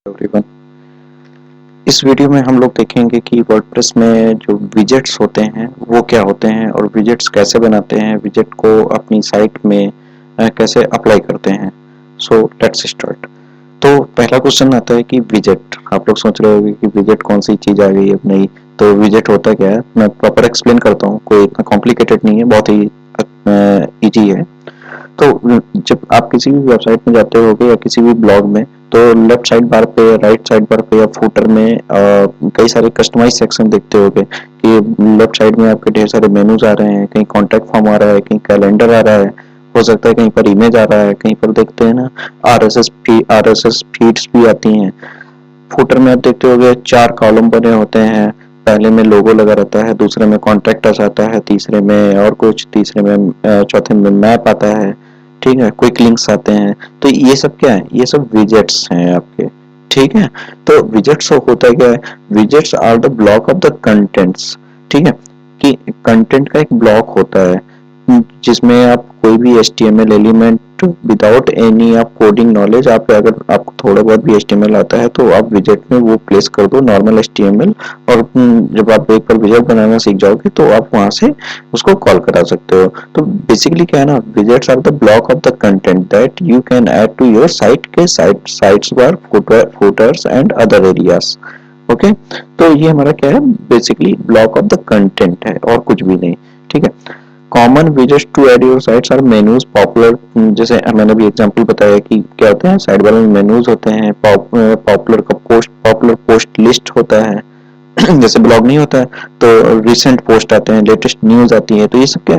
Everyone. इस video में हम लोग देखेंगे कि वर्डप्रेस में जो विजेट्स होते हैं वो क्या होते हैं और विजेट्स कैसे बनाते हैं, विजेट को अपनी साइट में कैसे अप्लाई करते हैं। So let's start. तो पहला क्वेश्चन आता है कि विजेट, आप लोग सोच रहे होंगे कि विजेट कौन सी चीज़ आ गई है। नहीं, तो विजेट होता क्या है मैं प्रॉपर एक्सप्लेन करता हूँ, कोई इतना कॉम्प्लिकेटेड नहीं है, बहुत ही ईजी है। तो जब आप किसी भी वेबसाइट में जाते होगे या किसी भी ब्लॉग में, तो लेफ्ट साइड बार पे, राइट साइड बार पे या फुटर में कई सारे कस्टमाइज सेक्शन देखते होगे कि लेफ्ट साइड में आपके ढेर सारे मेनूज आ रहे हैं, कहीं कॉन्टैक्ट फॉर्म आ रहा है, कहीं कैलेंडर आ रहा है, हो सकता है कहीं पर इमेज आ रहा है, कहीं पर देखते हैं ना आरएसएस फीड्स भी आती हैं। फुटर में आप देखते होगे 4 कॉलम बने होते हैं, पहले में लोगो लगा रहता है, दूसरे में कॉन्टैक्ट आता है, तीसरे में और कुछ, तीसरे में चौथे में मैप आता है, ठीक है, क्विक लिंक्स आते हैं। तो ये सब क्या है, ये सब विजेट्स हैं आपके, ठीक है। तो विजेट्स होता क्या है, widgets are the block of the contents, ठीक है, कि कंटेंट का एक ब्लॉक होता है जिसमें आप कोई भी HTML एलिमेंट विदाउट एनी आप कोडिंग नॉलेज, आप अगर आपको थोड़ा बहुत भी HTML आता है तो आप विजेट में वो प्लेस कर दो नॉर्मल HTML, और जब आप एक बार विजेट बनाना सीख जाओगे तो आप वहां से उसको कॉल करा सकते हो। तो बेसिकली क्या है ना, widgets are the block of the content that you can add to your site के sidebars, footers and other areas. Okay, तो ये हमारा क्या है, basically block of the content है और कुछ भी नहीं, ठीक है। Common widgets to add your sites are menus popular, जैसे मैंने भी एग्जांपल बताया कि क्या होते हैं, साइड बार में मेनूज होते हैं, पॉपुलर पोस्ट लिस्ट होता है जैसे ब्लॉग नहीं होता है तो रिसेंट पोस्ट आते हैं, लेटेस्ट न्यूज आती है, तो ये सब क्या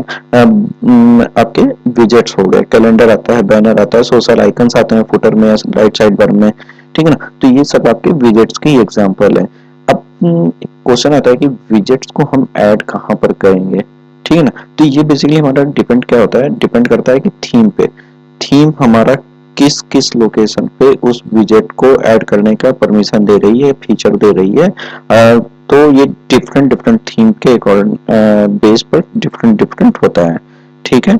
आपके विजेट्स हो गए। कैलेंडर आता है, बैनर आता है, सोशल आइकन्स आते हैं फुटर में, राइट साइड बार में, ठीक है ना। तो ये सब आपके विजेट्स की एग्जांपल है। अब क्वेश्चन आता है कि विजेट्स को हम ऐड कहाँ पर करेंगे, ठीक है ना। तो ये बेसिकली हमारा डिपेंड क्या होता है, डिपेंड करता है कि थीम पे, थीम हमारा किस किस लोकेशन पे उस विजेट को ऐड करने का परमिशन दे रही है, फीचर दे रही है। तो ये डिफरेंट डिफरेंट थीम के अकॉर्डिंग बेस पर डिफरेंट डिफरेंट होता है, ठीक है।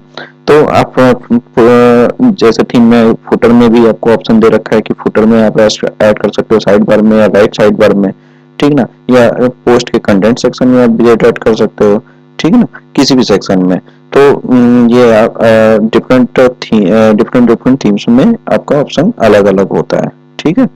तो आप जैसे थीम में फुटर में भी आपको ऑप्शन दे रखा है कि फुटर में आप ऐड कर सकते हो साइड बार में या राइट साइड बार में, ठीक ना, या पोस्ट के कंटेंट सेक्शन में आप विजेट ऐड कर सकते हो, ठीक है ना, किसी भी सेक्शन में। तो ये आप डिफरेंट डिफरेंट थीम्स में आपका ऑप्शन अलग अलग होता है, ठीक है।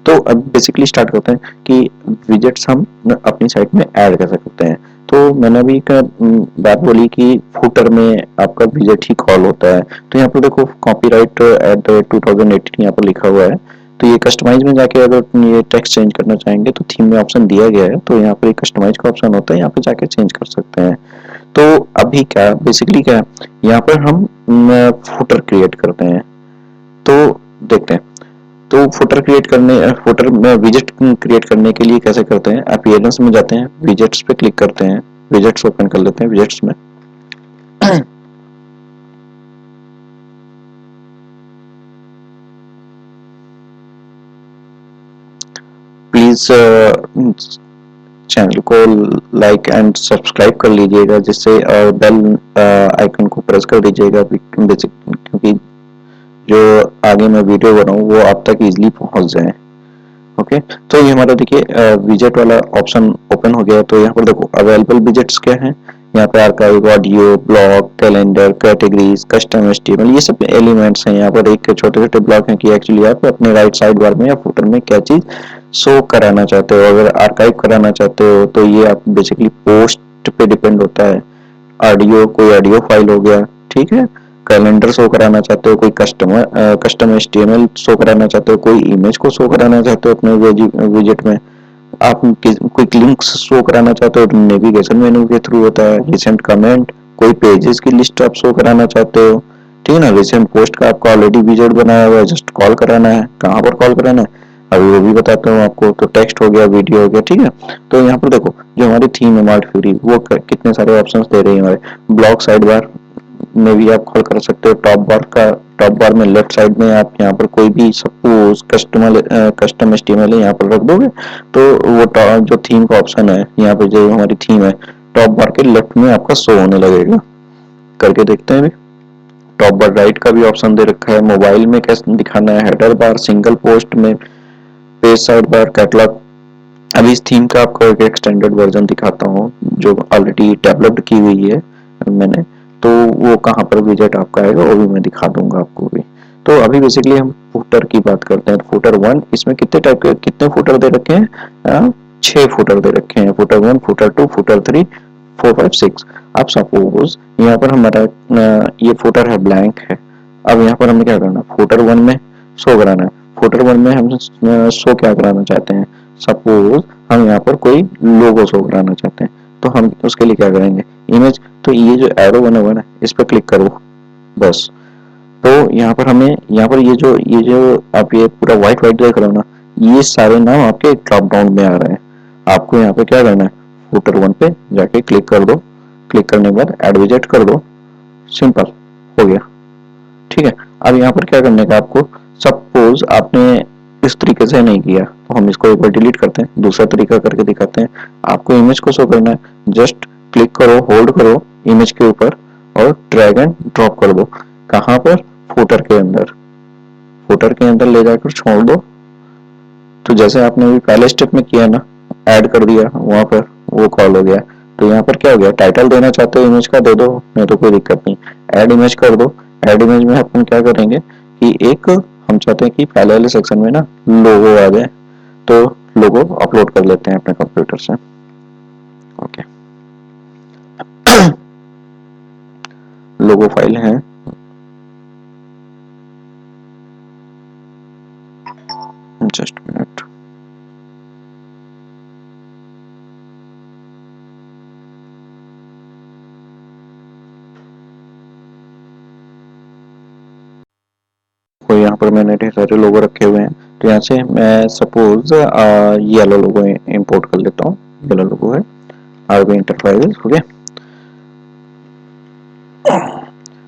तो अब बेसिकली स्टार्ट करते हैं कि विजेट्स हम अपनी साइट में ऐड कर सकते हैं। तो मैंने अभी का बात बोली कि फुटर में आपका विजेट ही कॉल होता है। तो यहाँ पर देखो कॉपीराइट एट 2018 यहाँ पर लिखा हुआ है। तो ये कस्टमाइज में जाके अगर ये टेक्स्ट चेंज करना चाहेंगे तो थीम में ऑप्शन दिया गया है, तो यहाँ पर कस्टमाइज का ऑप्शन होता है, यहाँ पे जाके चेंज कर सकते हैं। तो अभी क्या बेसिकली क्या है, यहाँ पर हम फुटर क्रिएट करते हैं। तो देखते हैं, तो फुटर में विजेट क्रिएट करने के लिए कैसे करते हैं, अपीयरेंस में जाते हैं, विजेट्स पे क्लिक करते हैं, विजेट्स ओपन कर लेते हैं, विजेट्स में प्लीज चैनल को लाइक एंड सब्सक्राइब कर लीजिएगा, जिससे बेल आइकन को प्रेस कर दीजिएगा, बेसिक क्योंकि जो आगे मैं वीडियो बनाऊँ वो आप तक इजीली पहुंच जाए। ओके, तो ये हमारा देखिए विजेट वाला ऑप्शन ओपन हो गया। तो यहाँ पर देखो अवेलेबल विजेट्स क्या हैं, यहाँ पे archive, audio, blog, calendar, categories, custom HTML, ये सब एलिमेंट्स हैं। यहाँ पर एक छोटे छोटे ब्लॉक हैं कि एक्चुअली आप अपने राइट साइड बार में या फुटर में क्या चीज शो कराना चाहते हो। अगर आर्काइव कराना चाहते हो तो ये आप बेसिकली पोस्ट पे डिपेंड होता है। ऑडियो, कोई ऑडियो फाइल हो गया, ठीक है। कैलेंडर शो कराना चाहते हो, कोई कस्टम HTML शो कराना चाहते हो, कोई इमेज को शो कराना चाहते हो अपने विजेट में, आप क्विक लिंक्स शो कराना चाहते हो तो नेविगेशन मेनू के थ्रू होता है। रिसेंट कमेंट, कोई पेजेस की लिस्ट आप शो कराना चाहते हो, ठीक है ना। रिसेंट पोस्ट का आपका ऑलरेडी विजेट बनाया हुआ है, जस्ट कॉल कराना है। कहाँ पर कॉल कराना है अभी वो भी बताता हूँ आपको। तो टेक्स्ट हो गया, वीडियो हो गया, ठीक है। तो यहाँ पर देखो जो हमारी थीम है मार्ट फ्यूरी, वो कितने सारे ऑप्शंस दे रही है हमारे। ब्लॉक साइड बार में भी आप कॉल कर सकते हो, टॉप बार में लेफ्ट साइड में आप यहाँ पर कोई भी सपोज कस्टम HTML यहाँ पर रख दोगे तो वो जो थीम का ऑप्शन है, यहाँ पे जो हमारी थीम है टॉप बार के लेफ्ट में आपका शो होने लगेगा। करके देखते हैं। टॉप बार राइट का भी ऑप्शन दे रखा है, मोबाइल में कैसे दिखाना है, हेडर बार, सिंगल पोस्ट में, पेज साइड बार कैटलॉग। अभी इस थीम का आपको एक एक्सटेंडेड वर्जन दिखाता हूँ जो ऑलरेडी डेवलप्ड की हुई है मैंने, तो वो कहाँ पर विजेट आपका आएगा वो भी मैं दिखा दूंगा आपको भी। तो अभी बेसिकली हम फुटर की बात करते हैं। फुटर वन, इसमें कितने टाइप के कितने फुटर दे रखे हैं? 6 फुटर दे रखे हैं। Footer one, footer two, footer three, 4, 5, 6। अब सपोज यहाँ पर हमारा ये फुटर है, ब्लैंक है। अब यहाँ पर हमें क्या करना है, फुटर वन में शो कराना है। फुटर वन में हम शो क्या कराना चाहते हैं, सपोज हम यहाँ पर कोई लोगो शो कराना चाहते हैं, तो हम उसके लिए क्या करेंगे, इमेज। तो ये जो एरो बना हुआ है ना, इस पर क्लिक करो बस। तो यहाँ पर हमें, यहाँ पर ये जो आप ये पूरा व्हाइट व्हाइट देख रहे हो ना, ये सारे नाम आपके ड्रॉप डाउन में आ रहे हैं। आपको यहाँ पे क्या करना है, फुटर वन पे जाके क्लिक कर दो। क्लिक करने के बाद एड विजेट कर दो, सिंपल हो गया। ठीक है, अब यहाँ पर क्या करने का आपको, सपोज आपने इस तरीके से नहीं किया तो हम इसको एक बार डिलीट करते हैं, दूसरा तरीका करके दिखाते हैं। आपको इमेज को शो करना है, जस्ट क्लिक करो, होल्ड करो इमेज के ऊपर और ड्रैग एंड ड्रॉप कर दो। कहाँ पर, फुटर के अंदर। फुटर के अंदर ले जाकर छोड़ दो। तो जैसे आपने अभी पहले स्टेप में किया ना, ऐड कर दिया वहां पर, वो कॉल हो गया। तो यहाँ पर क्या हो गया, टाइटल देना चाहते हो इमेज का दे दो, नहीं तो कोई दिक्कत नहीं, ऐड इमेज कर दो। ऐड इमेज में अपन क्या करेंगे कि एक हम चाहते हैं कि पहले वाले सेक्शन में ना लोगो आ जाए, तो लोगो अपलोड कर लेते हैं अपने कंप्यूटर से। ओके, लोगो फाइल है, जस्ट मिनट। तो यहाँ पर मैंने ढेर सारे लोगो रखे हुए हैं, तो यहाँ से मैं सपोज ये वाला लोगो इंपोर्ट कर लेता हूँ। ये वाला लोगो है आरबी इंटरप्राइजेस, हो गया।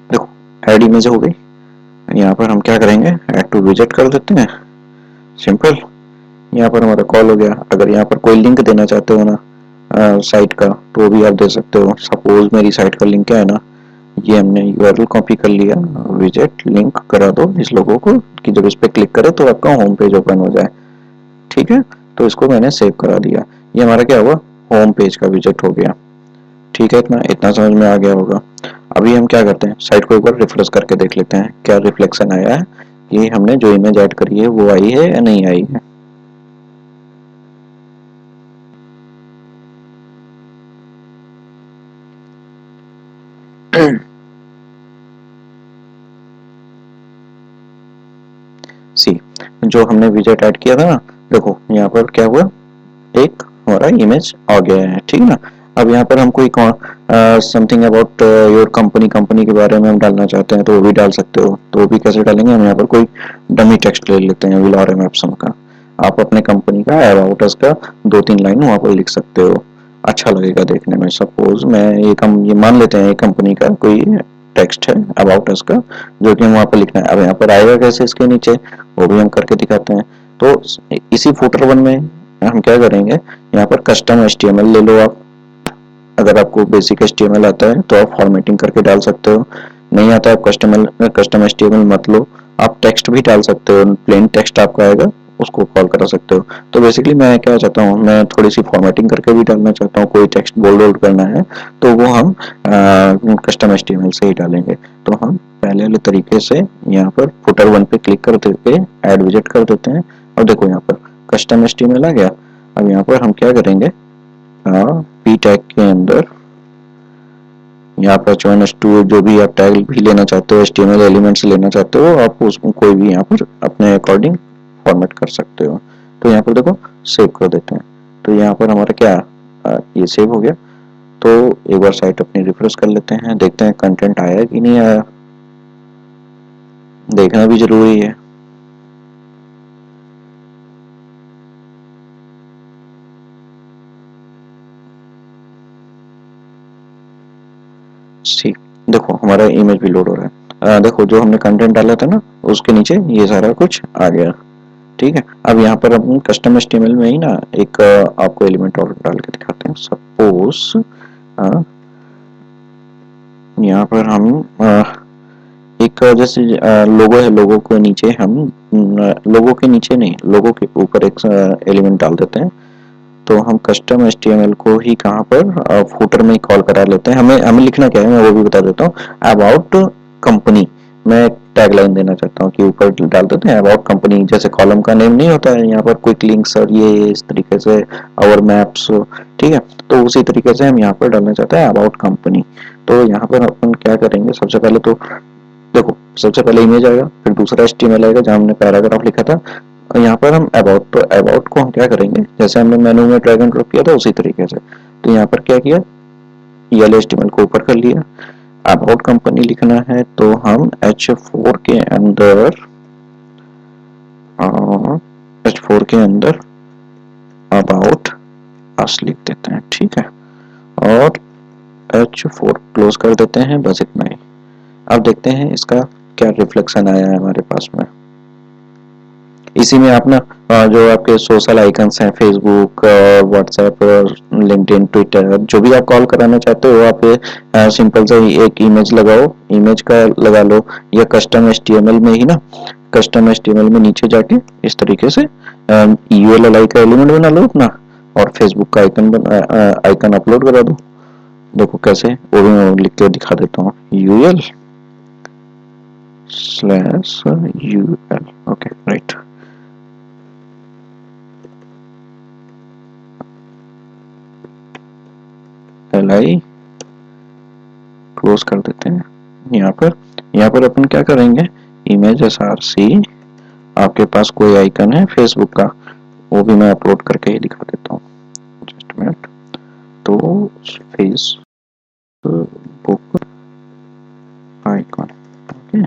देखो ऐड इमेज हो गई। यहाँ पर हम क्या करेंगे, ऐड टू विजेट कर देते हैं, सिंपल। यहाँ पर हमारा कॉल हो गया। अगर यहाँ पर कोई लिंक देना चाहते हो ना साइट का, तो भी आप दे सकते हो। सपोज मेरी साइट का लिंक क्या है ना, ये हमने यूआरएल कॉपी कर लिया, विजेट लिंक करा दो इस लोगों को कि जब इस पे क्लिक करे तो आपका होम पेज ओपन हो जाए। ठीक है, तो इसको मैंने सेव करा दिया। ये हमारा क्या हुआ, होम पेज का विजेट हो गया। ठीक है, इतना इतना समझ में आ गया होगा। अभी हम क्या करते हैं, साइट को एक बार रिफ्रेश करके देख लेते हैं क्या रिफ्लेक्शन आया है कि हमने जो इमेज ऐड करी है वो आई है या नहीं आई है। सी, जो हमने विजेट ऐड किया था ना, देखो यहाँ पर क्या हुआ, एक हमारा इमेज आ गया है। ठीक है ना। अब यहाँ पर हम कोई something about your company, company के बारे में हम डालना चाहते हैं तो वो भी डाल सकते हो। तो वो भी कैसे डालेंगे, हम यहाँ पर कोई डमी टेक्स्ट ले लेते हैं विलारम एप्सन का। आप अपने कंपनी का, अबाउट अस का 2-3 लाइन वहाँ पर लिख सकते हो, अच्छा लगेगा देखने में। सपोज मैं ये मान लेते हैं कंपनी का कोई टेक्स्ट है अबाउट अस का, जो कि हम वहाँ पर लिखना है। अब यहाँ पर आएगा कैसे इसके नीचे, वो भी हम करके दिखाते हैं। तो इसी फुटर वन में हम क्या करेंगे, यहाँ पर कस्टम एचटीएमएल ले लो आप। अगर आपको बेसिक एचटीएमएल आता है तो आप फॉर्मेटिंग करके डाल सकते हो, नहीं आता है आप कस्टम एचटीएमएल मत लो। आप टेक्स्ट भी डाल सकते हो, प्लेन टेक्स्ट आपका आएगा उसको कॉल करा सकते हो। तो बेसिकली मैं क्या चाहता हूँ, मैं थोड़ी सी फॉर्मेटिंग करके भी डालना चाहता हूँ, कोई टेक्स्ट बोल्ड वोल्ड करना है तो वो हम कस्टम एचटीएमएल से ही डालेंगे। तो हम पहले वाले तरीके से यहाँ पर फुटर वन पे क्लिक कर देते ऐड विजेट कर देते हैं, और देखो यहाँ पर कस्टम एचटीएमएल आ गया। अब यहाँ पर हम क्या करेंगे, पी टैग के अंदर यहाँ पर -2 जो भी आप टैग भी लेना चाहते हो, एचटीएमएल एलिमेंट्स लेना चाहते हो, आप उसमें कोई भी यहाँ पर अपने अकॉर्डिंग फॉर्मेट कर सकते हो। तो यहाँ पर देखो सेव कर देते हैं, तो यहाँ पर हमारा क्या ये सेव हो गया। तो एक बार साइट अपनी रिफ्रेश कर लेते हैं, देखते हैं कंटेंट आया कि नहीं आया, देखना भी जरूरी है। ठीक, देखो हमारा इमेज भी लोड हो रहा है। देखो जो हमने कंटेंट डाला था ना, उसके नीचे ये सारा कुछ आ गया। ठीक है, अब यहाँ पर हम कस्टम एचटीएमएल में ही ना एक आपको एलिमेंट और डाल के दिखाते हैं। सपोज यहाँ पर हम एक जैसे लोगो है, लोगो के नीचे हम लोगो के नीचे नहीं, लोगो के ऊपर एक एलिमेंट डाल देते हैं। तो हम कस्टम HTML को ही कहाँ पर फुटर में ही कॉल करा लेते हैं। हमें हमें लिखना क्या है मैं वो भी बता देता हूँ। अबाउट कंपनी, मैं टैग लाइन देना चाहता हूँ कि ऊपर डाल देते हैं अबाउट कंपनी, जैसे कॉलम का नेम नहीं होता है यहाँ पर क्विक लिंक्स और ये इस तरीके से आवर मैप्स, ठीक है। तो उसी तरीके से हम यहाँ पर डालना चाहते हैं अबाउट कंपनी। तो यहाँ पर अपन क्या करेंगे, सबसे पहले तो देखो, सबसे पहले इमेज आएगा, फिर दूसरा HTML आएगा जहाँ हमने पैराग्राफ लिखा था, और यहाँ पर हम अबाउट, तो अबाउट को हम क्या करेंगे, जैसे हमने मेनू में ड्रैग एंड ड्रॉप किया था उसी तरीके से। तो यहाँ पर क्या किया, ये HTML को ऊपर कर लिया। अबाउट कंपनी लिखना है तो हम H4 के अंदर H4 के अंदर अबाउट अस लिख देते हैं, ठीक है, और H4 क्लोज कर देते हैं, बस इतना ही। अब देखते हैं इसका क्या रिफ्लेक्शन आया है हमारे पास में। इसी में आप ना जो आपके सोशल आइकन्स हैं, फेसबुक, व्हाट्सएप, लिंक्डइन, ट्विटर, जो भी आप कॉल कराना चाहते हो, आप सिंपल सा एक इमेज लगाओ, इमेज का लगा लो, या कस्टम HTML में ही ना, कस्टम HTML में नीचे जाके इस तरीके से ULLI का एलिमेंट बना लो अपना, और फेसबुक का आइकन अपलोड करा दो। देखो कैसे, वो भी मैं लिख के दिखा देता हूँ, UL/UL, okay right. LI close कर देते हैं। यहाँ पर अपन क्या करेंगे, इमेज SRC, आपके पास कोई आइकन है फेसबुक का, वो भी मैं अपलोड करके ही दिखा देता हूँ, जस्ट मिनट। तो फेसबुक आइकन, ओके।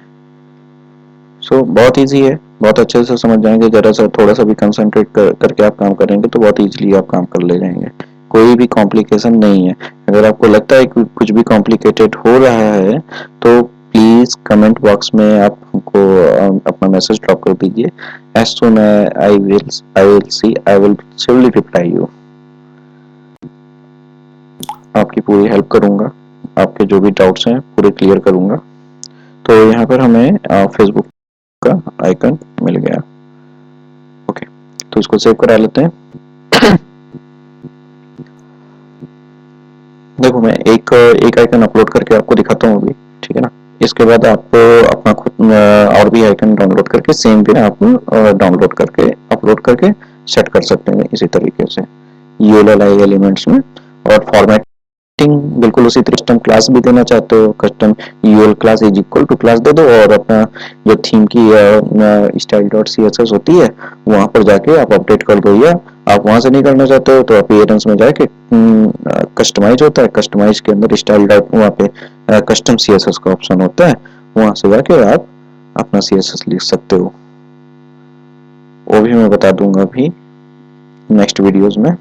सो बहुत इजी है, बहुत अच्छे से समझ जाएंगे, जरा सा थोड़ा सा भी कंसंट्रेट करके आप काम करेंगे तो बहुत इजीली आप काम कर ले जाएंगे। कोई भी कॉम्प्लिकेशन नहीं है। अगर आपको लगता है कि कुछ भी कॉम्प्लिकेटेड हो रहा है तो प्लीज कमेंट बॉक्स में आप हमको अपना मैसेज ड्रॉप कर दीजिए। As soon I will surely reply you. आपकी पूरी हेल्प करूंगा, आपके जो भी डाउट्स हैं पूरे क्लियर करूंगा। तो यहाँ पर हमें फेसबुक का आइकन मिल गया, ओके। तो इसको सेव करा लेते हैं। देखो मैं एक आइकन अपलोड करके आपको दिखाता हूँ अभी, ठीक है ना। इसके बाद आप अपना खुद और भी आइकन डाउनलोड करके सेम वे आप डाउनलोड करके अपलोड करके सेट कर सकते हैं इसी तरीके से ULLI एलिमेंट्स में। और फॉर्मेटिंग बिल्कुल उसी तरह, कस्टम क्लास भी देना चाहते हो, custom UL class is equal to class दे दो, और अपना जो थीम की style.css होती है वहां पर जाके आप अपडेट कर दो, या आप वहां से नहीं करना चाहते हो तो अपीयरेंस में जाके कस्टमाइज होता है, कस्टमाइज के अंदर स्टाइल डॉट वहाँ पे कस्टम CSS का ऑप्शन होता है, वहां से जाके आप अपना CSS लिख सकते हो। वो भी मैं बता दूंगा अभी नेक्स्ट वीडियोस में।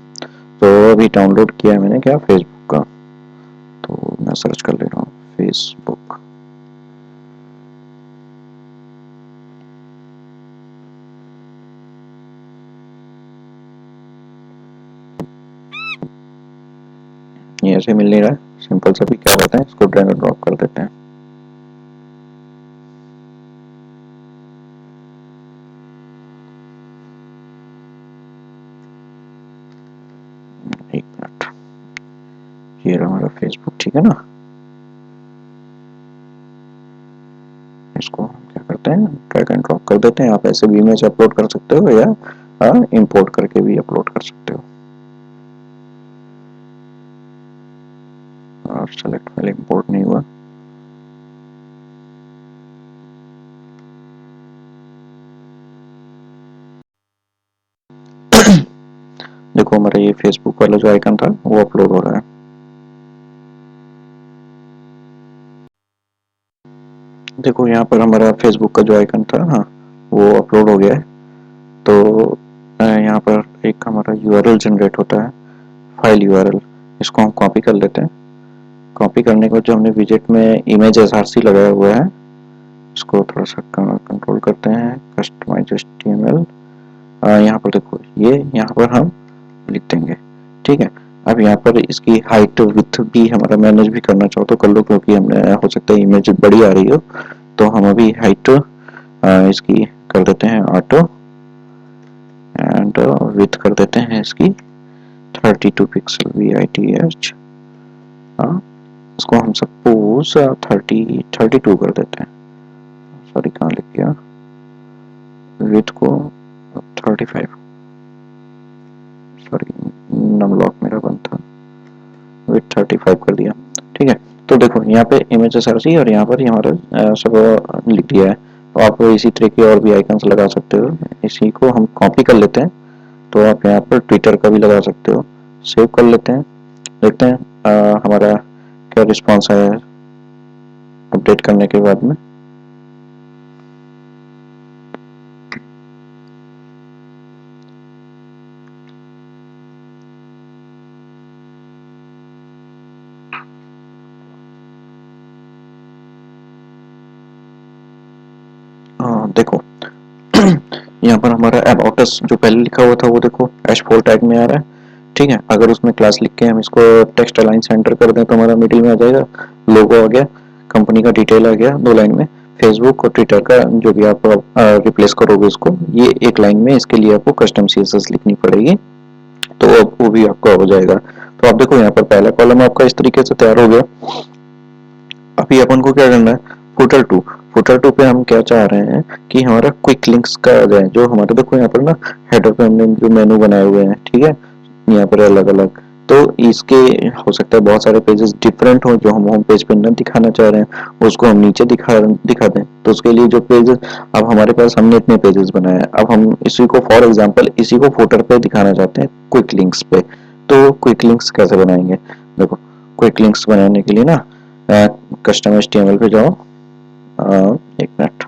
तो अभी डाउनलोड किया है मैंने क्या, फेसबुक का, तो मैं सर्च कर ले रहा हूँ फेसबुक। ये ऐसे मिल नहीं रहा है, सिंपल सा भी क्या होता है, इसको ड्रैग एंड ड्रॉप कर देते हैं। एक मिनट, ये रहा हमारा फेसबुक, ठीक है ना। इसको हम क्या करते हैं, ड्रैग एंड ड्रॉप कर देते हैं। आप ऐसे भी इमेज अपलोड कर सकते हो या इंपोर्ट करके भी अपलोड कर सकते हो। और सेलेक्ट फाइल इंपोर्ट नहीं हुआ, देखो हमारा ये फेसबुक वाला जो आइकन था वो अपलोड हो रहा है। देखो यहाँ पर हमारा फेसबुक का जो आइकन था, हाँ, वो अपलोड हो गया है। तो यहाँ पर एक हमारा URL जनरेट होता है, फाइल URL, इसको हम कॉपी कर लेते हैं। कॉपी करने के बाद जो हमने विजेट में इमेज SRC लगाया हुआ है, इसको थोड़ा सा कंट्रोल करते हैं, कस्टमाइज HTML, यहाँ पर देखो ये यहाँ पर हम लिख देंगे, ठीक है। अब यहाँ पर इसकी हाइट विड्थ भी हमारा मैनेज भी करना चाहो तो कर लो, क्योंकि हमने हो सकता है इमेज बड़ी आ रही हो, तो हम अभी हाइट इसकी कर देते हैं ऑटो, एंड विड्थ कर देते हैं इसकी 32 पिक्सल VITH। हाँ, इसको हम सपोज 32 कर देते हैं, सॉरी कहाँ लिख गया, विड्थ को 35, सॉरी नमलॉक मेरा बंद था, विड्थ 35 कर दिया। ठीक है, तो देखो यहाँ पे इमेज SRC और यहाँ पर हमारा सब लिख दिया है। तो आप इसी तरह के और भी आइकन्स लगा सकते हो। इसी को हम कॉपी कर लेते हैं, तो आप यहाँ पर ट्विटर का भी लगा सकते हो। सेव कर लेते हैं, देखते हैं हमारा क्या रिस्पॉन्स आया है अपडेट करने के बाद में। देखो यहाँ पर हमारा अबाउट अस जो पहले लिखा हुआ था वो देखो H4 टैग में आ रहा है। ठीक है, अगर उसमें क्लास लिख के हम इसको टेक्स्ट अलाइन सेंटर कर दें तो हमारा मिडिल में आ जाएगा, लोगो आ गया, कंपनी का डिटेल आ गया 2 लाइन में, फेसबुक और ट्विटर का जो भी आप रिप्लेस करोगे उसको ये 1 लाइन में, इसके लिए आपको कस्टम CSS लिखनी पड़ेगी, तो अब वो भी आपका हो जाएगा। तो आप देखो यहाँ पर पहला कॉलम आपका इस तरीके से तैयार हो गया। अभी अपन को क्या करना है, फुटर 2 पे हम क्या चाह रहे हैं कि हमारा क्विक लिंक्स का आ जाए, जो हमारे देखो यहाँ पर ना हेडर पे हमने जो मेनू बनाए हुए हैं, ठीक है, यहाँ पर अलग अलग, तो इसके हो सकता है बहुत सारे पेजेस डिफरेंट हो जो हम होम पेज पे न दिखाना चाह रहे हैं, उसको हम नीचे दिखा दें। तो उसके लिए जो पेजेस अब हमारे पास, हमने इतने पेजेस बनाए हैं, अब हम इसी को फॉर एग्जांपल इसी को फुटर पे दिखाना चाहते हैं क्विक लिंक्स पे। तो क्विक लिंक्स कैसे बनाएंगे, देखो क्विक लिंक्स बनाने के लिए ना कस्टम HTML पे जाओ, एक मिनट,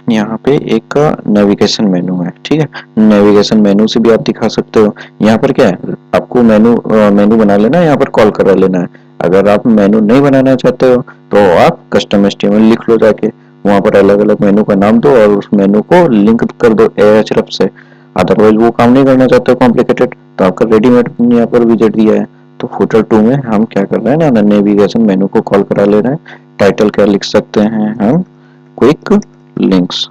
यहाँ पे एक नेविगेशन मेनू है, ठीक है, नेविगेशन मेनू से भी आप दिखा सकते हो। यहाँ पर क्या है, आपको मेनू बना लेना है, यहाँ पर कॉल करा लेना है। अगर आप मेनू नहीं बनाना चाहते हो तो आप कस्टम HTML लिख लो, जाके वहाँ पर अलग अलग मेनू का नाम दो और उस मेनू को लिंक कर दो ahref से। अदरवाइज वो काम नहीं करना चाहते हो कॉम्प्लिकेटेड, तो आपका रेडीमेड यहाँ पर विजेट दिया है। तो फुटर 2 में हम क्या कर रहे हैं ना, नेविगेशन मेनू को कॉल करा ले रहे हैं। टाइटल क्या लिख सकते हैं हम, क्विक लिंक्स,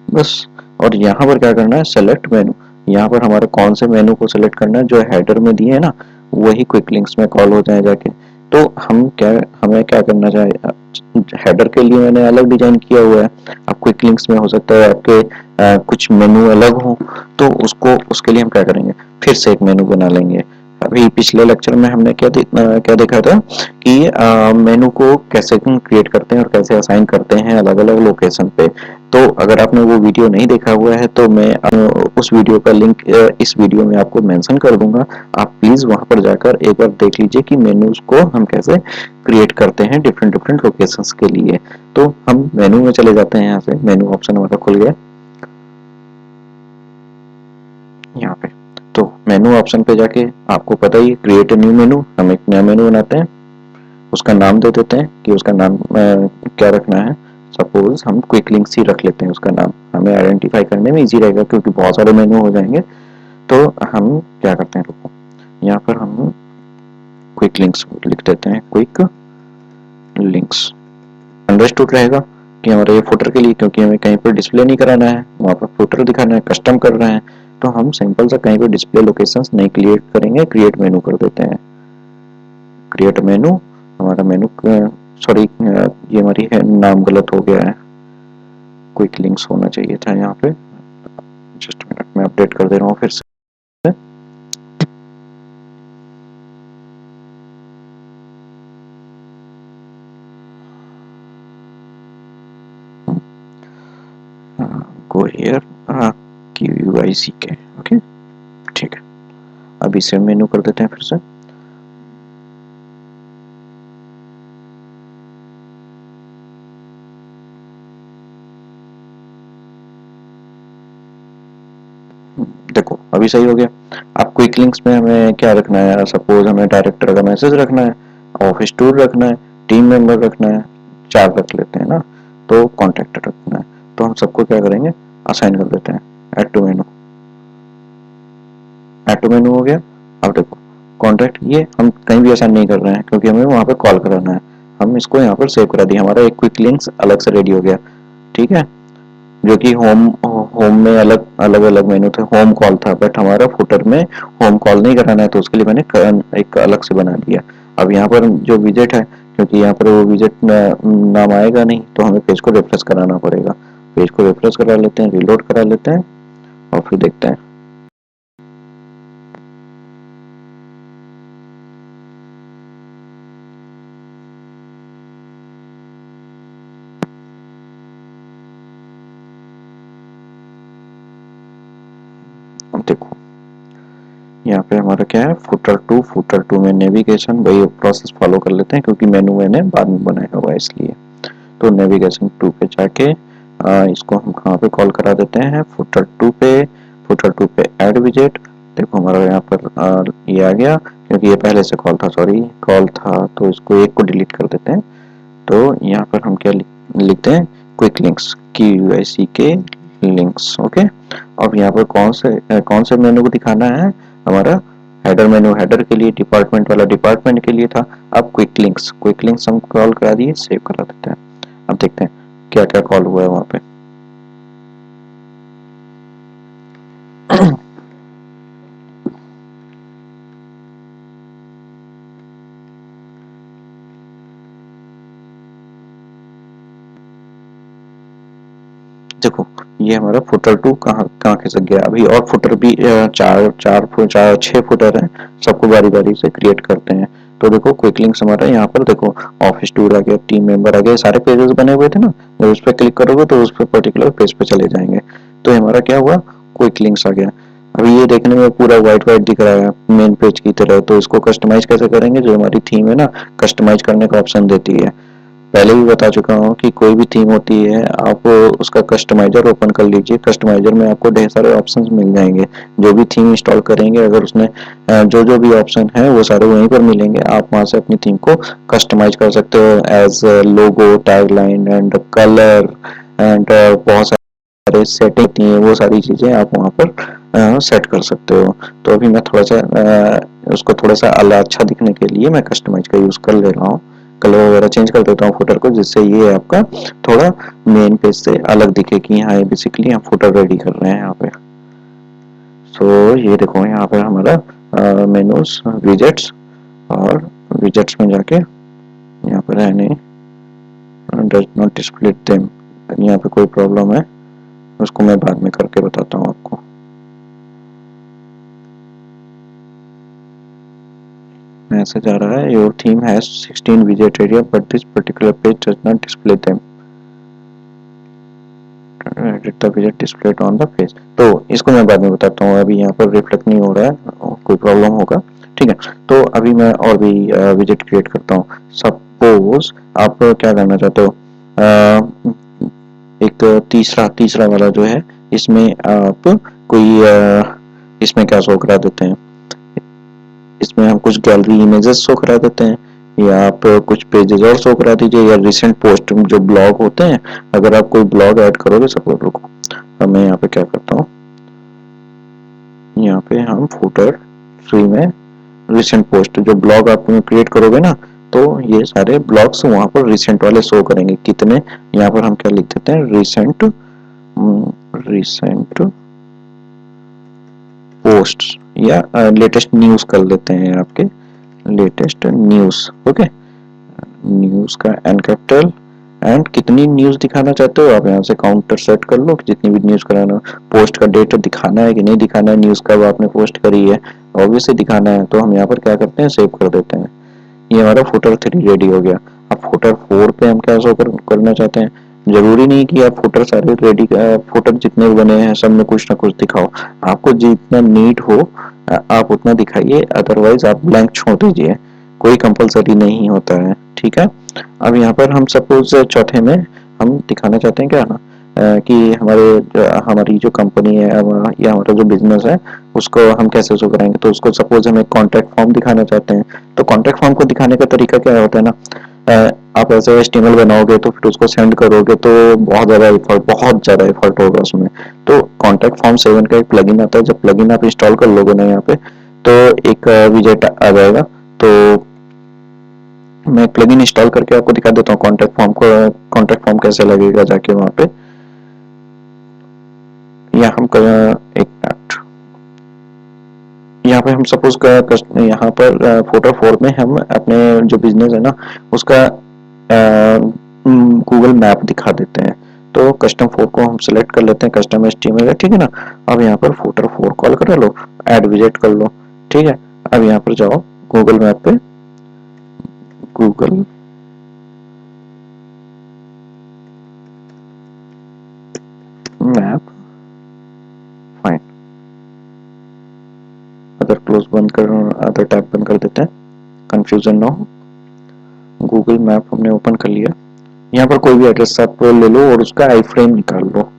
बस। और यहाँ पर क्या करना है, सेलेक्ट मेनू, यहाँ पर हमारे कौन से मेनू को सेलेक्ट करना है, जो हेडर में दिए है ना वही क्विक लिंक्स में कॉल हो जाए जाके। तो हमें क्या करना चाहिए, हेडर के लिए मैंने अलग डिजाइन किया हुआ है, अब क्विक लिंक्स में हो सकता है आपके कुछ मेनू अलग हो, तो उसके लिए हम क्या करेंगे, फिर से एक मेनू बना लेंगे। अभी पिछले लेक्चर में हमने क्या देखा था कि मेनू को कैसे क्रिएट करते हैं और कैसे असाइन करते हैं अलग अलग लोकेशन पे। तो अगर आपने वो वीडियो नहीं देखा हुआ है तो मैं उस वीडियो का लिंक इस वीडियो में आपको मेंशन कर दूंगा, आप प्लीज वहां पर जाकर एक बार देख लीजिए कि मेनूज को हम कैसे क्रिएट करते हैं डिफरेंट डिफरेंट लोकेशंस के लिए। तो हम मेनू में चले जाते हैं, यहाँ से मेनू ऑप्शन हमारा खुल गया यहाँ पे। तो मेनू ऑप्शन पे जाके आपको पता ही क्रिएट ए न्यू मेनू, हम एक नया मेनू बनाते हैं, उसका नाम दे देते हैं कि उसका नाम क्या रखना है। सपोज हम क्विक लिंक्स ही रख लेते हैं उसका नाम, हमें आइडेंटिफाई करने में इजी रहेगा क्योंकि बहुत सारे मेनू हो जाएंगे। तो हम क्या करते हैं, रुको, यहाँ पर हम क्विक लिंक्स लिख देते हैं, क्विक लिंक्स, अंडरस्टूड रहेगा कि हमारे ये फुटर के लिए, क्योंकि हमें कहीं पर डिस्प्ले नहीं कराना है, वहाँ पर फुटर दिखाना है, कस्टम कर रहे हैं, तो हम सिंपल सा कहीं पर डिस्प्ले लोकेशंस नहीं क्रिएट करेंगे, क्रिएट मेनू कर देते हैं। क्रिएट मेनू, हमारा मेनू, सॉरी ये हमारी है नाम गलत हो गया है, क्विक लिंक्स होना चाहिए था यहाँ पे, जस्ट मिनट में अपडेट कर दे रहा हूँ फिर से। गो हियर QUICK, ओके, ठीक है, अब इसे मेनू कर देते हैं फिर से। देखो अभी सही हो गया। अब क्विक लिंक्स में हमें क्या रखना है, सपोज हमें डायरेक्टर का मैसेज रखना है, ऑफिस टूर रखना है, टीम मेंबर रखना है, 4 रख लेते हैं ना, तो कॉन्टेक्ट रखना है, तो हम सबको क्या करेंगे, असाइन कर देते हैं, add to menu, add to menu हो गया। अब देखो कॉन्टेक्ट, ये हम कहीं भी असाइन नहीं कर रहे हैं क्योंकि हमें वहां पे कॉल कराना है, हम इसको यहाँ पर सेव करा दिए, हमारा एक क्विक लिंक्स अलग से रेडी हो गया। ठीक है, जो कि होम होम में अलग अलग अलग मेनू थे, होम कॉल था, बट हमारा फुटर में होम कॉल नहीं कराना है तो उसके लिए मैंने एक अलग से बना दिया। अब यहाँ पर जो विजेट है, क्योंकि यहाँ पर वो विजेट नाम आएगा नहीं तो हमें पेज को रिफ्रेश कराना पड़ेगा। पेज को रिफ्रेश करा लेते हैं, रिलोड करा लेते हैं और फिर देखते हैं। अब देखो यहाँ पे हमारा क्या है, फुटर टू में नेविगेशन, वही प्रोसेस फॉलो कर लेते हैं क्योंकि मेनू मैंने बाद में बनाया हुआ है इसलिए। तो नेविगेशन टू पे जाके इसको हम कहाँ पे कॉल करा देते हैं, फुटर टू पे ऐड विजेट। देखो हमारा यहाँ पर ये आ गया, क्योंकि ये पहले से कॉल था, सॉरी कॉल था, तो इसको एक को डिलीट कर देते हैं। तो यहाँ पर हम क्या लिखते हैं, quick links, QUICK links. Okay, अब यहाँ पर कौन से मेनू को दिखाना है, हमारा हेडर मेनू, हेडर के लिए, डिपार्टमेंट वाला डिपार्टमेंट के लिए था। अब क्विक लिंक्स हम कॉल करा दिए, सेव करा देते हैं। अब देखते हैं क्या क्या कॉल हुआ है वहां पे। देखो ये हमारा फुटर टू कहाँ कहाँ खिसक गया। अभी और फुटर भी चार छह फुटर हैं, सबको बारी बारी से क्रिएट करते हैं। तो देखो क्विक लिंक्स हमारा यहाँ पर देखो, ऑफिस टूर आ गया, टीम मेंबर आ गया, सारे पेजेस बने हुए थे ना, जब उस पर क्लिक करोगे तो उस पर पर्टिकुलर पेज पे चले जाएंगे। तो हमारा क्या हुआ, क्विक लिंक्स आ गया। अभी ये देखने में पूरा व्हाइट व्हाइट दिख रहा है मेन पेज की तरह, तो इसको कस्टमाइज कैसे करेंगे, जो हमारी थीम है ना कस्टमाइज करने का ऑप्शन देती है। पहले भी बता चुका हूँ कि कोई भी थीम होती है, आप उसका कस्टमाइजर ओपन कर लीजिए, कस्टमाइजर में आपको ढेर सारे ऑप्शंस मिल जाएंगे। जो भी थीम इंस्टॉल करेंगे, अगर उसमें जो जो भी ऑप्शन है वो सारे वहीं पर मिलेंगे, आप वहां से अपनी थीम को कस्टमाइज कर सकते हो, as logo, tagline and colour and बहुत सारे सेटिंग होती हैं, वो सारी चीजें आप वहाँ पर सेट कर सकते हो। तो अभी मैं थोड़ा सा उसको थोड़ा सा अच्छा दिखने के लिए मैं कस्टमाइज का यूज कर ले रहा हूँ, कलर वगैरह चेंज कर देता हूँ फुटर को, जिससे ये आपका थोड़ा मेन पेज से अलग दिखे कि हाँ ये बेसिकली हम फुटर रेडी कर रहे हैं यहाँ पे। सो ये देखो यहाँ पे हमारा मेनूज, विजेट्स, और विजेट्स में जाके यहाँ पर है नहीं, डज नॉट डिस्प्ले देम, यहाँ पे कोई प्रॉब्लम है, उसको मैं बाद में करके बताता हूँ आपको। मैसेज आ रहा है, your theme has 16 विजेट area but this particular page does not display them, edit the विजेट displayed on the page. तो इसको मैं बाद में बताता हूँ, अभी यहाँ पर रिफ्लेक्ट नहीं हो रहा है, कोई प्रॉब्लम होगा। ठीक है, तो अभी मैं और भी विजेट क्रिएट करता हूँ। सपोज आप क्या करना चाहते हो, एक तीसरा तीसरा वाला जो है, इसमें आप कोई इसमें क्या शो करा देते हैं, इसमें हम कुछ गैलरी इमेजेस शो करा देते हैं, या आप कुछ पेजेस और शो करा दीजिए, या रिसेंट पोस्ट जो ब्लॉग होते हैं, अगर आप कोई ब्लॉग ऐड करोगे, सपोज रुको, अब मैं यहाँ पे क्या करता हूँ, यहाँ पे हम फुटर 3 में रिसेंट पोस्ट, जो ब्लॉग आप क्रिएट करोगे ना, तो ये सारे ब्लॉग्स वहां पर रिसेंट वाले शो करेंगे। कितने, यहाँ पर हम क्या लिख देते हैं, रिसेंट पोस्ट, या लेटेस्ट न्यूज कर लेते हैं, आपके लेटेस्ट न्यूज। ओके, न्यूज का एन कैपिटल, एंड कितनी न्यूज दिखाना चाहते हो आप यहाँ से काउंटर सेट कर लो, जितनी भी न्यूज कराना, पोस्ट का डेट दिखाना है कि नहीं दिखाना है, न्यूज कब आपने पोस्ट करी है, ऑब्वियसली दिखाना है। तो हम यहाँ पर क्या करते हैं, सेव कर देते हैं। ये हमारा फुटर 3 रेडी हो गया। अब फुटर 4 पे हम क्या शो करना चाहते हैं, जरूरी नहीं कि आप फुटर सारे रेडी, फुटर जितने बने हैं सब में कुछ ना कुछ दिखाओ, आपको जितना नीड हो आप उतना दिखाइए, अदरवाइज आप ब्लैंक छोड़ दीजिए, कोई कंपलसरी नहीं होता है। ठीक है, अब यहाँ पर हम सपोज चौथे में हम दिखाना चाहते हैं क्या ना, कि हमारी जो कंपनी है या हमारा जो बिजनेस है उसको हम कैसे शो कराएंगे। तो उसको सपोज हम एक कॉन्टैक्ट फॉर्म दिखाना चाहते हैं, तो कॉन्टैक्ट फॉर्म को दिखाने का तरीका क्या होता है ना, आप ऐसे HTML बनाओगे तो फिर उसको सेंड करोगे तो बहुत ज्यादा एफर्ट होगा उसमें। तो कॉन्टैक्ट फॉर्म 7 का एक प्लगइन आता है, जब प्लगइन आप इंस्टॉल कर लोगे ना यहाँ पे, तो एक विजेट आ जाएगा। तो मैं एक प्लगइन इंस्टॉल करके आपको दिखा देता हूँ कॉन्टैक्ट फॉर्म को, कॉन्टैक्ट फॉर्म कैसे लगेगा जाके वहाँ पे, या हम एक मिनट, यहाँ पे हम सपोज यहाँ पर फोटो 4 में हम अपने जो बिजनेस है ना उसका गूगल मैप दिखा देते हैं। तो कस्टम 4 को हम सेलेक्ट कर लेते हैं, कस्टम एचटीएमएल है, ठीक है ना। अब यहाँ पर फुटर 4 कॉल कर लो, ऐड विजिट कर लो, ठीक है। अब यहाँ पर जाओ गूगल मैप पे, Google map fine, other close बंद कर, अदर टैब बंद कर देते हैं, कंफ्यूजन ना हो। गूगल मैप हमने ओपन कर लिया। यहाँ पर कोई भी एड्रेस आप ले लो और उसका आई फ्रेम निकाल लो।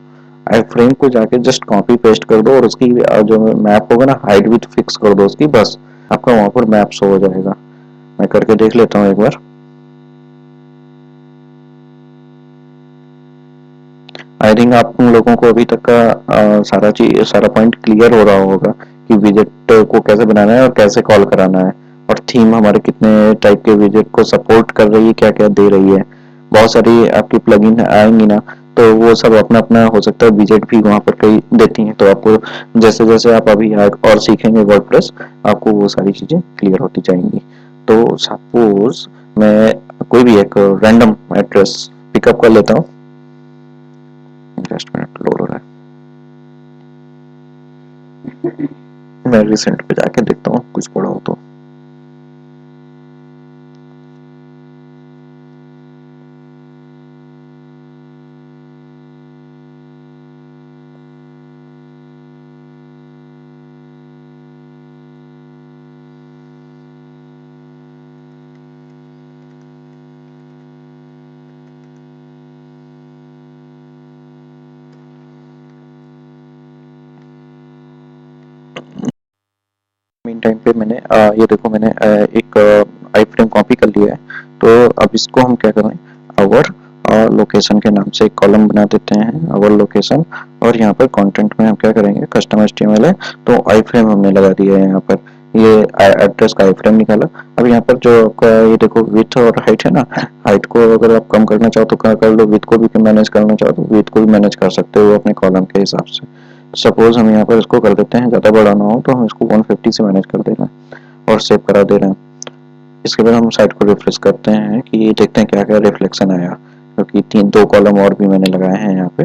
आई फ्रेम को जाके जस्ट कॉपी पेस्ट कर दो और उसकी जो मैप होगा ना हाइट विथ फिक्स कर दो उसकी, बस आपका वहां पर मैप शो हो जाएगा। मैं करके देख लेता हूँ एक बार। आई थिंक आप लोगों को अभी तक का सारा पॉइंट क्लियर हो रहा होगा कि विजेट को कैसे बनाना है और कैसे कॉल कराना है, और थीम हमारे कितने टाइप के विजेट को सपोर्ट कर रही है, क्या क्या दे रही है। बहुत सारी आपकी प्लगइन आएंगी ना, तो वो सब अपना अपना हो सकता है विजेट भी वहां पर कई देती हैं। तो आपको जैसे जैसे आप अभी और सीखेंगे वर्डप्रेस, आपको वो सारी चीजें क्लियर होती जाएंगी। तो सपोज मैं कोई भी एक रैंडम एड्रेस पिकअप कर लेता हूँ, जस्ट मिनट लोड हो रहा है, मैं रिसेंट पे जाके देखता हूँ कुछ पड़ा हो तो। मीन टाइम पे मैंने ये देखो मैंने एक आई फ्रेम कॉपी कर लिया है। तो अब इसको हम क्या करें, आवर लोकेशन के नाम से एक कॉलम बना देते हैं, आवर लोकेशन। और यहाँ पर कंटेंट में हम क्या करेंगे, कस्टम एचटीएमएल है तो आई फ्रेम हमने लगा दिया है यहाँ पर, ये एड्रेस का आई फ्रेम निकाला। अब यहाँ पर जो आपका ये देखो विथ और हाइट है ना, हाइट को अगर आप कम करना चाहो तो क्या कर लो, विथ को भी मैनेज करना चाहो तो विथ को भी मैनेज कर सकते हो अपने कॉलम के हिसाब से। सपोज हम यहाँ पर इसको कर देते हैं, ज़्यादा बड़ा ना हो तो हम इसको 150 से मैनेज कर दे रहे हैं और सेव करा दे रहे हैं। इसके बाद हम साइट को रिफ्रेश करते हैं कि ये देखते हैं क्या क्या रिफ्लेक्शन आया, क्योंकि दो कॉलम और भी मैंने लगाए हैं यहाँ पे।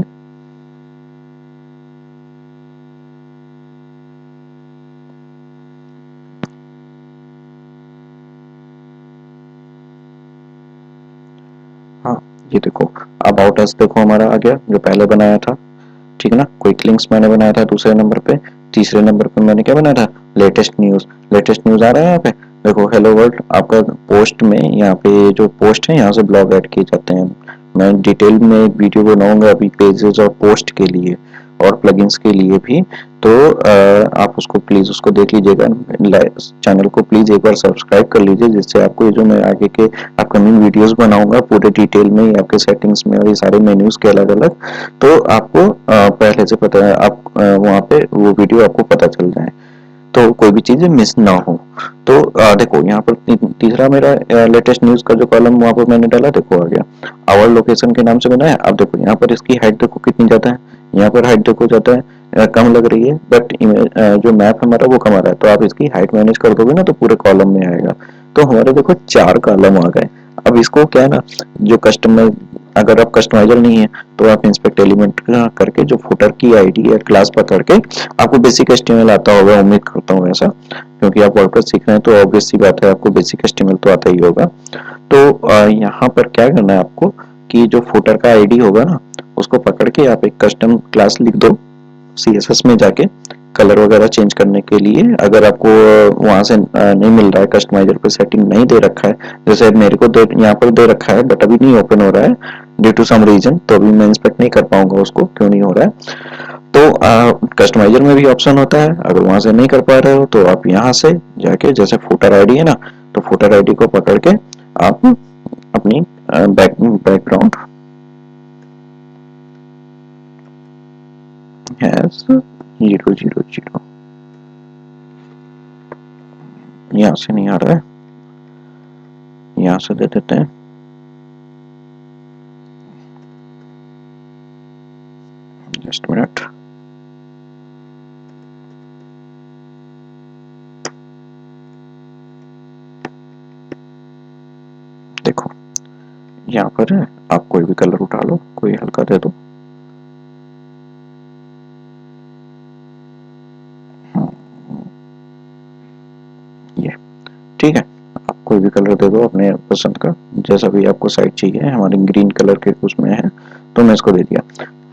हाँ ये देखो, अबाउट अस देखो हमारा आ गया जो पहले बनाया था, ठीक है ना। क्विक लिंक्स मैंने बनाया था दूसरे नंबर पे, तीसरे नंबर पे मैंने क्या बनाया था, लेटेस्ट न्यूज। लेटेस्ट न्यूज आ रहा है यहाँ पे, देखो हेलो वर्ल्ड आपका पोस्ट में, यहाँ पे जो पोस्ट है यहाँ से ब्लॉग ऐड किए जाते हैं। मैं डिटेल में एक वीडियो बनाऊंगा अभी पेजेस और पोस्ट के लिए और प्लगइन्स के लिए भी। तो आप उसको प्लीज उसको देख लीजिएगा, चैनल को प्लीज एक बार सब्सक्राइब कर लीजिए, जिससे आपको ये जो मैं आगे के अपकमिंग वीडियोस बनाऊंगा पूरे डिटेल में आपके सेटिंग्स में और ये सारे मेन्यूज के अलग अलग, तो आपको पहले से पता है, आप वहाँ पे वो वीडियो आपको पता चल जाए, तो कोई भी चीजें मिस ना हो। तो देखो यहाँ पर तीसरा मेरा लेटेस्ट न्यूज का जो कॉलम वहाँ पर मैंने डाला, देखो आ गया, आवर लोकेशन के नाम से बनाया। अब देखो यहाँ पर इसकी हाइट देखो कितनी ज्यादा है, यहाँ पर हाइट देखो ज्यादा है, कम लग रही है, बट जो मैप हमारा वो कम आ रहा है। तो आप इसकी हाइट मैनेज कर दोगे ना तो पूरे कॉलम में आएगा। तो हमारे देखो 4 कॉलम आ गए। अब इसको क्या है ना, जो कस्टमर, अगर आप कस्टमाइजर नहीं है तो आप इंस्पेक्ट एलिमेंट करके जो फुटर की आईडी या क्लास पकड़ के, आपको बेसिक एचटीएमएल आता होगा, उम्मीद करता हूँ ऐसा, क्योंकि आप वर्डप्रेस सीख रहे हैं तो ऑब्वियस सी बात है आपको बेसिक एचटीएमएल तो आता ही होगा। तो यहाँ पर क्या करना है आपको कि जो फुटर का आईडी होगा ना उसको पकड़ के आप एक कस्टम क्लास लिख दो सीएसएस में जाके, कलर वगैरह चेंज करने के लिए। अगर आपको वहां से नहीं मिल रहा है, कस्टमाइजर पे सेटिंग नहीं दे रखा है, जैसे मेरे को यहाँ पर दे रखा है बट अभी नहीं ओपन हो रहा है ड्यू टू सम रीजन, तो अभी मैं इंस्पेक्ट नहीं कर पाऊंगा उसको क्यों नहीं हो रहा है। तो कस्टमाइजर में भी ऑप्शन होता है, अगर वहां से नहीं कर पा रहे हो तो आप यहाँ से जाके, जैसे फुटर आईडी है ना, तो फुटर आईडी को पकड़ के आप अपनी बैकग्राउंड हैज 000, यहाँ से नहीं आ रहा है, यहाँ से दे देते हैं, जस्ट मिनट। देखो यहाँ पर है, आप कोई भी कलर उठा लो, कोई हल्का दे दो। ये ठीक है, आप कोई भी कलर दे दो अपने पसंद का, जैसा भी आपको साइड चाहिए। हमारे ग्रीन कलर के उसमें है तो मैं इसको दे दिया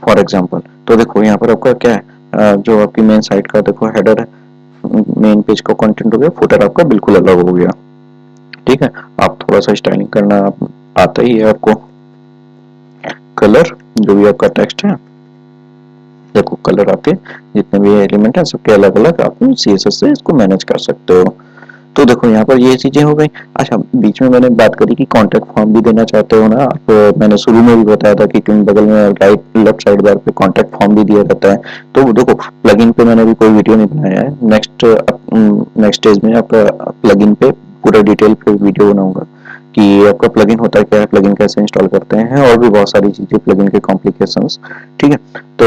फॉर एग्जांपल। तो देखो यहाँ पर आपका क्या है, जो आपकी मेन साइट का देखो हेडर है, मेन पेज का कंटेंट हो गया, फुटर आपका बिल्कुल अलग हो गया। ठीक है, आप थोड़ा सा स्टाइलिंग करना आता ही है आपको। कलर जो भी आपका टेक्स्ट है, देखो कलर आपके जितने भी एलिमेंट है सबके अलग अलग आप CSS से इसको मैनेज कर सकते हो। तो देखो यहाँ पर ये चीजें हो गई। अच्छा, बीच में मैंने बात करी कि कॉन्टैक्ट फॉर्म भी देना चाहते हो ना आप, मैंने शुरू में भी बताया था कि बगल में राइट लेफ्ट साइड बार पे कॉन्टैक्ट फॉर्म भी दिया रहता है। तो देखो प्लगइन पे मैंने भी कोई वीडियो नहीं बनाया है, नेक्स्ट स्टेज में आपका प्लगइन पे पूरा डिटेल पे वीडियो बनाऊंगा कि आपका प्लगइन होता है क्या है, प्लगइन कैसे इंस्टॉल करते हैं, और भी बहुत सारी चीजें प्लगइन के कॉम्प्लिकेशंस। ठीक है, तो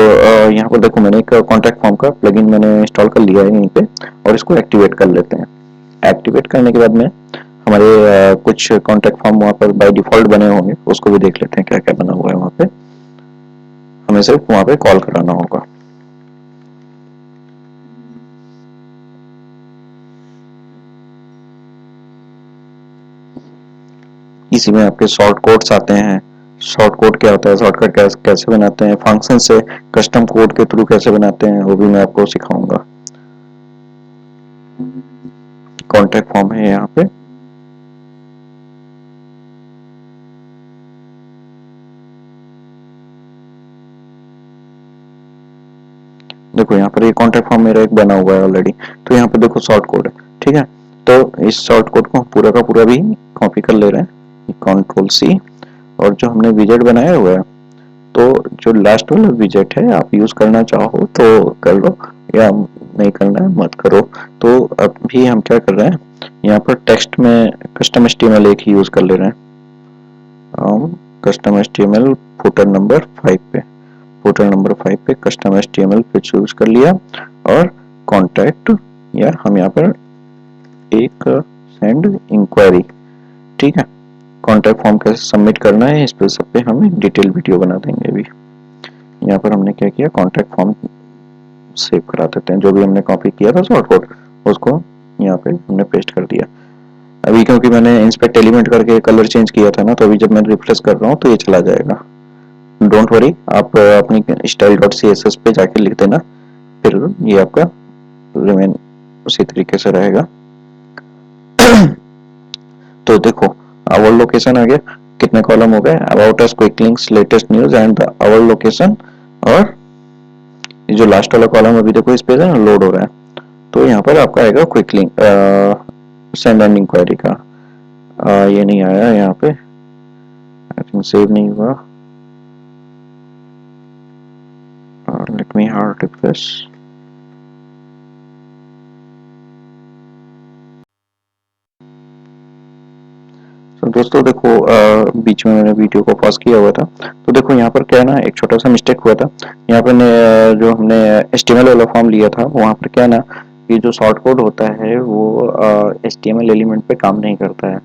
यहाँ पर देखो मैंने एक कॉन्टैक्ट फॉर्म का प्लगइन मैंने इंस्टॉल कर लिया है यहीं पे, और इसको एक्टिवेट कर लेते हैं। एक्टिवेट करने के बाद में हमारे कुछ कॉन्टैक्ट फॉर्म वहाँ पर बाय डिफॉल्ट बने होंगे, उसको भी देख लेते हैं क्या क्या बना हुआ है वहाँ पे। हमें सिर्फ वहाँ पे कॉल कराना होगा। इसी में आपके शॉर्ट कोड्स आते हैं। शॉर्ट कोड क्या होता है, शॉर्टकट कैसे बनाते हैं, फंक्शन से कस्टम कोड के थ्रू कैसे बनाते हैं, वो भी मैं आपको सिखाऊंगा। कॉन्टैक्ट फॉर्म है यहाँ पे, देखो यहाँ पर ये कॉन्टैक्ट फॉर्म मेरा एक बना हुआ है ऑलरेडी। तो यहाँ पे देखो शॉर्ट कोड है, ठीक है। तो इस शॉर्ट कोड को पूरा का पूरा भी कॉपी कर ले रहे हैं, Ctrl+C, और जो हमने विजेट बनाया हुआ है, तो जो लास्ट वाला विजेट है आप यूज करना चाहो तो कर लो, या नहीं करना है मत करो। तो अभी हम क्या कर रहे हैं, यहाँ पर टेक्स्ट में कस्टम HTML एक ही यूज कर ले रहे हैं हम। कस्टम HTML फुटर नंबर 5 पे, फुटर नंबर 5 पे कस्टम HTML पे चूज कर लिया, और कॉन्टैक्ट या हम यहाँ पर एक सेंड इंक्वायरी। ठीक है, कॉन्टैक्ट फॉर्म कैसे सबमिट करना है इस पे सब पे हम डिटेल वीडियो बना देंगे। अभी यहाँ पर हमने क्या किया, कॉन्टैक्ट फॉर्म सेव करा देते हैं, जो भी हमने कॉपी किया था शॉर्ट कोड उसको यहाँ पे हमने पेस्ट कर दिया। अभी क्योंकि मैंने इंस्पेक्ट एलिमेंट करके कलर चेंज किया था ना, तो अभी जब मैं रिफ्रेश कर रहा हूँ तो ये चला जाएगा। डोंट वरी, आप अपनी style.css पे जाके लिख देना, फिर ये आपका रिमेन उसी तरीके से रहेगा। तो देखो आवर लोकेशन आ गया, कितने कॉलम हो गए, about us, quick links, latest news and our location, और ये जो लास्ट वाला कॉलम अभी देखो इस पे है लोड हो रहा है। तो यहाँ पर आपका आएगा quick link, send and enquiry का। ये नहीं आया यहाँ पे, आई थिंक सेव नहीं हुआ। Let me hard refresh. तो दोस्तों देखो बीच में मैंने वीडियो को पॉज किया हुआ था, तो देखो यहाँ पर क्या है ना, एक छोटा सा मिस्टेक हुआ था। यहाँ पर जो हमने HTML वाला फॉर्म लिया था, वहाँ पर क्या है ना, ये जो शॉर्ट कोड होता है वो HTML एलिमेंट पे काम नहीं करता है।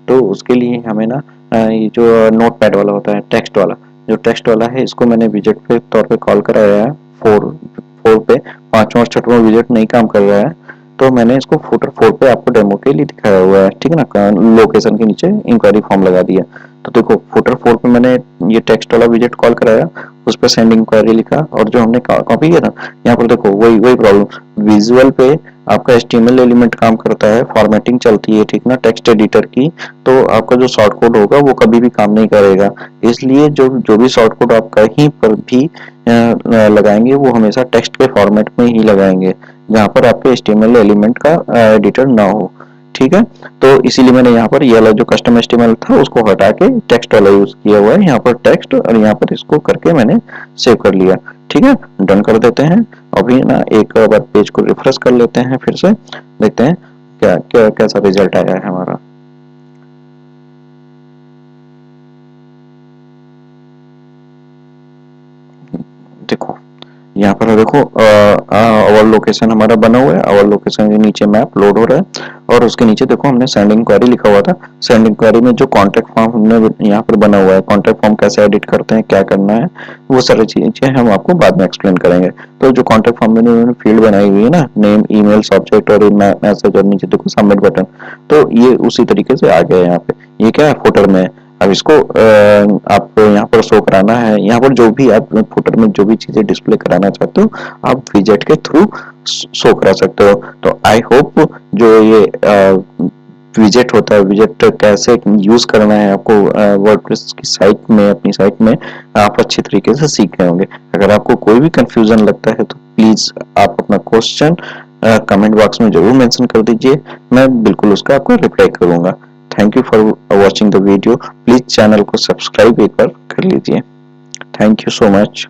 तो उसके लिए हमें ना ये जो नोट पैड वाला होता है, टेक्स्ट वाला, जो टेक्स्ट वाला है, इसको मैंने विजेट पे तौर पे कॉल कराया है। फोर फोर पे, पांचवा और छठवां विजेट नहीं काम कर रहा है, तो मैंने इसको फुटर 4 पे आपको डेमो के लिए दिखाया हुआ है। ठीक है ना, लोकेशन के नीचे इंक्वायरी फॉर्म लगा दिया। तो देखो फुटर 4 पे मैंने ये टेक्स्ट वाला विजेट कॉल कराया, उस पर सेंड इंक्वायरी लिखा, और जो हमने कॉपी किया था यहाँ पर देखो वही वही प्रॉब्लम। विजुअल पे आपका HTML एलिमेंट काम करता है, फॉर्मेटिंग चलती है, ठीक ना, टेक्स्ट एडिटर की, तो आपका जो शॉर्ट कोड होगा वो कभी भी काम नहीं करेगा। इसलिए जो जो भी शॉर्ट कोड आप कहीं पर भी लगाएंगे वो हमेशा टेक्स्ट के फॉर्मेट में ही लगाएंगे, जहाँ पर आपके HTML एलिमेंट का एडिटर ना हो। ठीक है, तो इसीलिए मैंने यहाँ पर ये वाला जो कस्टम HTML था उसको हटा के टेक्स्ट वाला यूज किया हुआ है, यहाँ पर टेक्स्ट, और यहाँ पर इसको करके मैंने सेव कर लिया। ठीक है, डन कर देते हैं। अभी ना एक बार पेज को रिफ्रेश कर लेते हैं, फिर से देखते हैं क्या क्या कैसा रिजल्ट आया है हमारा। देखो यहाँ पर देखो आवर लोकेशन हमारा बना हुआ है, आवर लोकेशन के नीचे मैप लोड हो रहा है और उसके नीचे देखो हमने सेंड इंक्वायरी लिखा हुआ था। सेंड इंक्वायरी में जो कॉन्टैक्ट फॉर्म हमने यहाँ पर बना हुआ है, कॉन्टैक्ट फॉर्म कैसे एडिट करते हैं, क्या करना है, वो सारी चीजें हम आपको बाद में एक्सप्लेन करेंगे। तो जो कॉन्टैक्ट फॉर्म में उन्होंने फील्ड बनाई हुई है ना, नेम, ईमेल, सब्जेक्ट और मैसेज और नीचे देखो सबमिट बटन, तो ये उसी तरीके से आ गया है यहाँ पे। ये क्या है, फुटर में है। अब इसको आपको यहाँ पर शो कराना है, यहाँ पर जो भी आप फुटर में जो भी चीजें डिस्प्ले कराना चाहते हो आप विजेट के थ्रू शो करा सकते हो। तो आई होप जो ये विजेट होता है, विजेट कैसे यूज करना है आपको वर्डप्रेस की साइट में, अपनी साइट में आप अच्छी तरीके से सीख गए होंगे। अगर आपको कोई भी कंफ्यूजन लगता है तो प्लीज आप अपना क्वेश्चन कमेंट बॉक्स में जरूर मेंशन कर दीजिए, मैं बिल्कुल उसका आपको रिप्लाई करूंगा। Thank you for watching the video. Please channel को सब्सक्राइब एक बार कर लीजिए। Thank you so much.